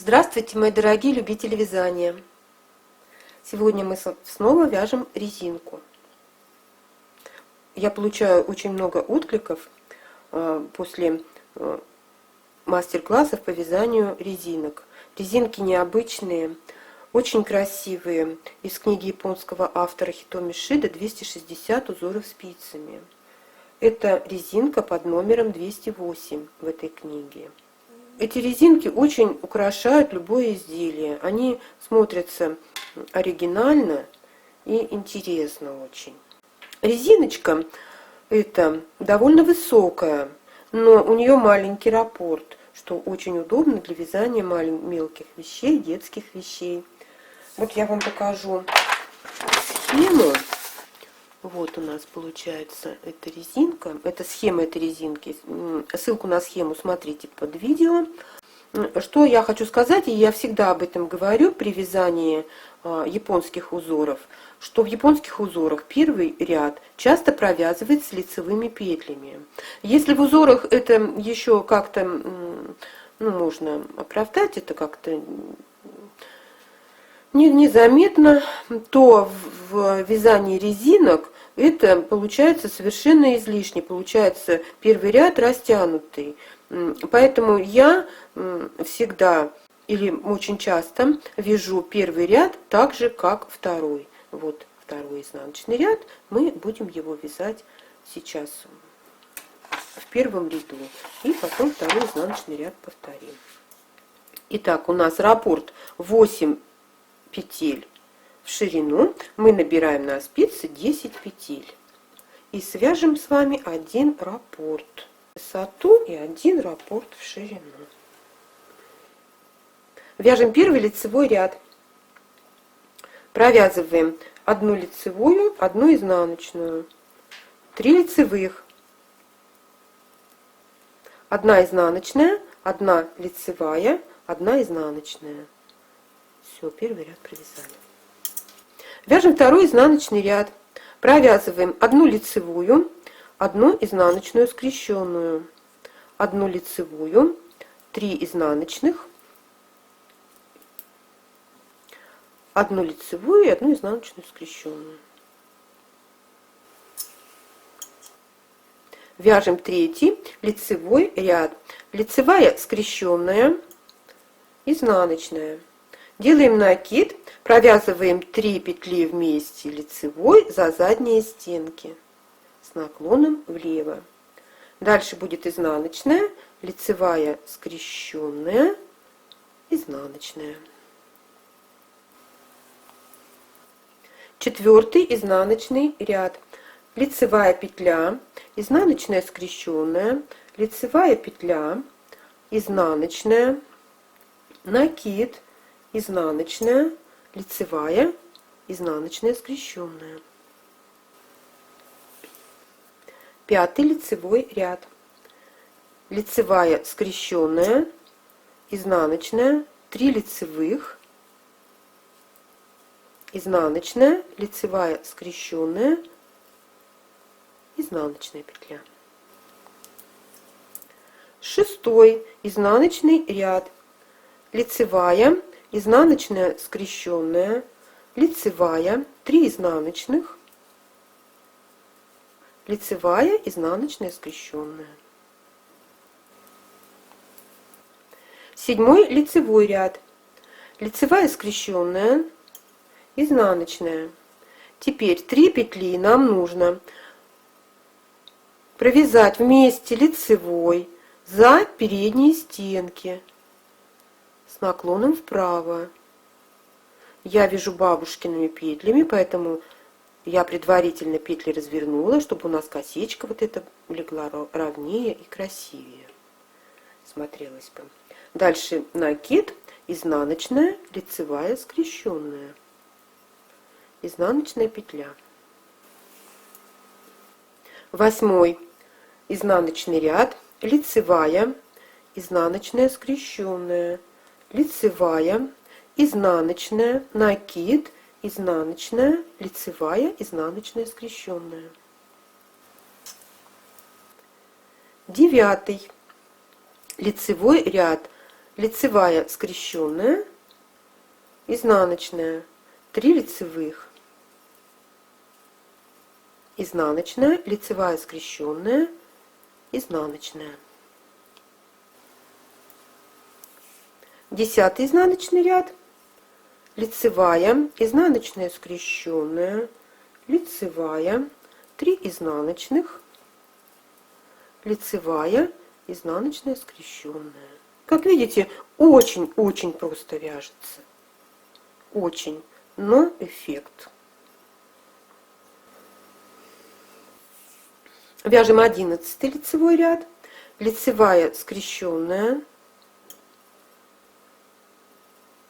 Здравствуйте, мои дорогие любители вязания! Сегодня мы снова вяжем резинку. Я получаю очень много откликов после мастер-классов по вязанию резинок. Резинки необычные, очень красивые. Из книги японского автора Хитоми Шида «260 узоров спицами». Это резинка под номером 208 в этой книге. Эти резинки очень украшают любое изделие. Они смотрятся оригинально и интересно очень. Резиночка эта довольно высокая, но у нее маленький раппорт, что очень удобно для вязания мелких вещей, детских вещей. Вот я вам покажу схему. Вот у нас получается эта резинка, это схема этой резинки. Ссылку на схему смотрите под видео. Что я хочу сказать, и я всегда об этом говорю при вязании японских узоров, что в японских узорах первый ряд часто провязывается лицевыми петлями. Если в узорах это еще как-то, можно оправдать, это как-то незаметно, то в вязании резинок это получается совершенно излишне, получается первый ряд растянутый. Поэтому я всегда или очень часто вяжу первый ряд так же, как второй. Вот второй изнаночный ряд, мы будем его вязать сейчас в первом ряду. И потом второй изнаночный ряд повторим. Итак, у нас раппорт 8 петель в ширину, мы набираем на спицы 10 петель и свяжем с вами один раппорт в высоту и один раппорт в ширину. Вяжем первый лицевой ряд, провязываем одну лицевую, одну изнаночную, 3 лицевых, 1 изнаночная, 1 лицевая, 1 изнаночная. Все, первый ряд провязали. Вяжем второй изнаночный ряд. Провязываем 1 лицевую, 1 изнаночную скрещенную, 1 лицевую, 3 изнаночных, 1 лицевую и 1 изнаночную скрещенную. Вяжем третий лицевой ряд. Лицевая скрещенная, изнаночная. Делаем накид, провязываем 3 петли вместе лицевой за задние стенки с наклоном влево. Дальше будет изнаночная, лицевая скрещенная, изнаночная. Четвертый изнаночный ряд. Лицевая петля, изнаночная скрещенная, лицевая петля, изнаночная, накид, изнаночная, лицевая, изнаночная скрещенная. Пятый лицевой ряд. Лицевая скрещенная, изнаночная, 3 лицевых, изнаночная, лицевая скрещенная, изнаночная петля. Шестой изнаночный ряд. Лицевая, изнаночная скрещенная, лицевая, 3 изнаночных, лицевая, изнаночная скрещенная. Седьмой лицевой ряд. Лицевая скрещенная, изнаночная. Теперь 3 петли нам нужно провязать вместе лицевой за передние стенки с наклоном вправо. Я вяжу бабушкиными петлями, поэтому я предварительно петли развернула, чтобы у нас косичка вот эта легла ровнее и красивее смотрелась бы. Дальше накид, изнаночная, лицевая скрещенная, изнаночная петля. Восьмой изнаночный ряд. Лицевая, изнаночная скрещенная, лицевая, изнаночная, накид, изнаночная, лицевая, изнаночная скрещенная. Девятый лицевой ряд. лицевая скрещенная, изнаночная, 3 лицевых, изнаночная, лицевая скрещенная, изнаночная. 10 изнаночный ряд, лицевая, изнаночная скрещенная, лицевая, 3 изнаночных, лицевая, изнаночная скрещенная. Как видите, очень-очень просто вяжется. Очень, но эффект. Вяжем 11 лицевой ряд, лицевая скрещенная,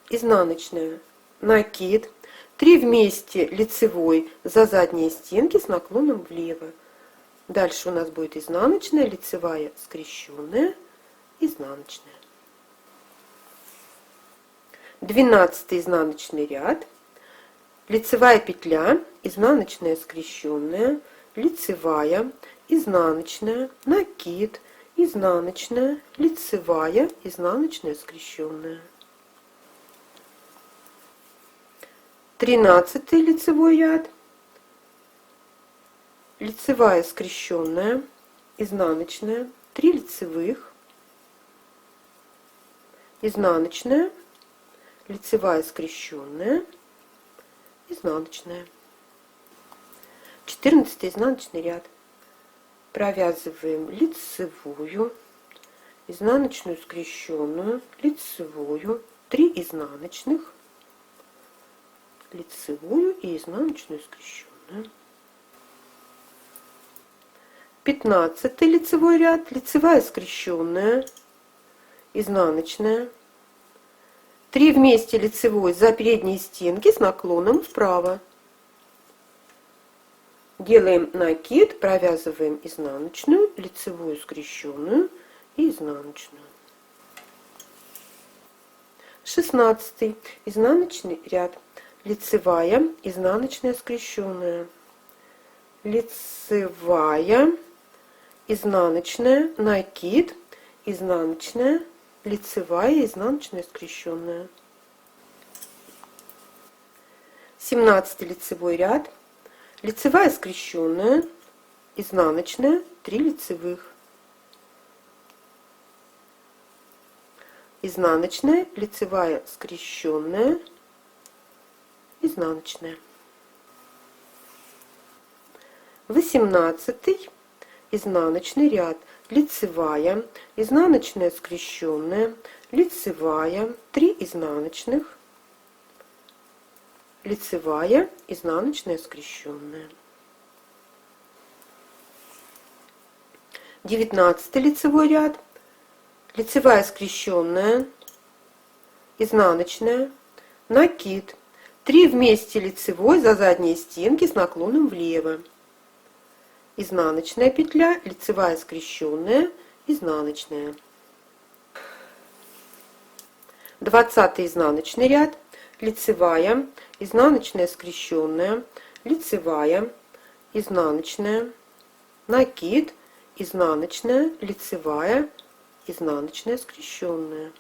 изнаночная, накид, 3 вместе лицевой за задние стенки с наклоном влево. Дальше у нас будет изнаночная, лицевая скрещенная, изнаночная. 12 изнаночный ряд, лицевая петля, изнаночная скрещенная, лицевая, изнаночная, накид, изнаночная, лицевая, изнаночная скрещенная. 13 лицевой ряд, лицевая скрещенная, изнаночная, 3 лицевых, изнаночная, лицевая скрещенная, изнаночная. 14 изнаночный ряд. Провязываем лицевую, изнаночную скрещенную, лицевую, 3 изнаночных, лицевую и изнаночную скрещенную. 15 лицевой ряд, лицевая скрещенная, изнаночная, 3 вместе лицевой за передние стенки с наклоном вправо. Делаем накид, провязываем изнаночную, лицевую скрещенную и изнаночную. 16 изнаночный ряд, лицевая, изнаночная скрещенная, лицевая, изнаночная, накид, изнаночная, лицевая, изнаночная скрещенная. 17 лицевой ряд, лицевая скрещенная, изнаночная, 3 лицевых, изнаночная, лицевая скрещенная, изнаночная. 18 изнаночный ряд, лицевая, изнаночная скрещенная, лицевая, 3 изнаночных, лицевая, изнаночная скрещенная. 19 лицевой ряд, лицевая скрещенная, изнаночная, накид, 3 вместе лицевой за задние стенки с наклоном влево, изнаночная петля, лицевая скрещенная, изнаночная. 20 изнаночный ряд, лицевая, изнаночная скрещенная, лицевая, изнаночная, накид, изнаночная, лицевая, изнаночная скрещенная.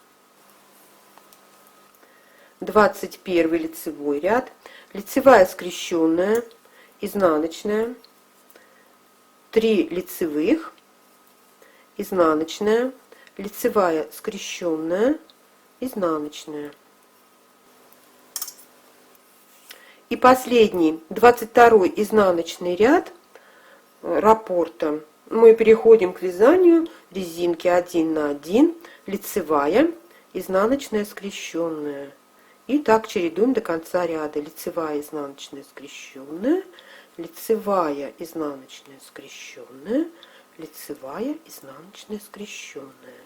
21 лицевой ряд, лицевая скрещенная, изнаночная, 3 лицевых, изнаночная, лицевая скрещенная, изнаночная. И последний, 22 изнаночный ряд раппорта. Мы переходим к вязанию резинки 1 на 1, лицевая, изнаночная скрещенная. И так чередуем до конца ряда. Лицевая, изнаночная скрещенная, лицевая, изнаночная скрещенная, лицевая, изнаночная скрещенная.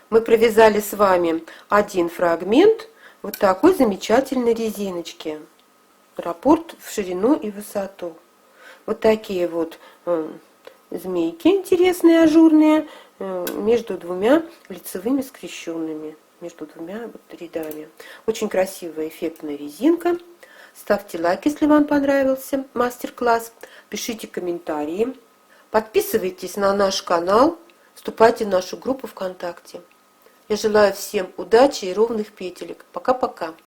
Мы провязали с вами один фрагмент вот такой замечательной резиночки. Раппорт в ширину и высоту. Вот такие вот змейки интересные, ажурные, между двумя лицевыми скрещенными, между двумя вот рядами. Очень красивая, эффектная резинка. Ставьте лайк, если вам понравился мастер-класс. Пишите комментарии. Подписывайтесь на наш канал. вступайте в нашу группу ВКонтакте. Я желаю всем удачи и ровных петелек. Пока-пока.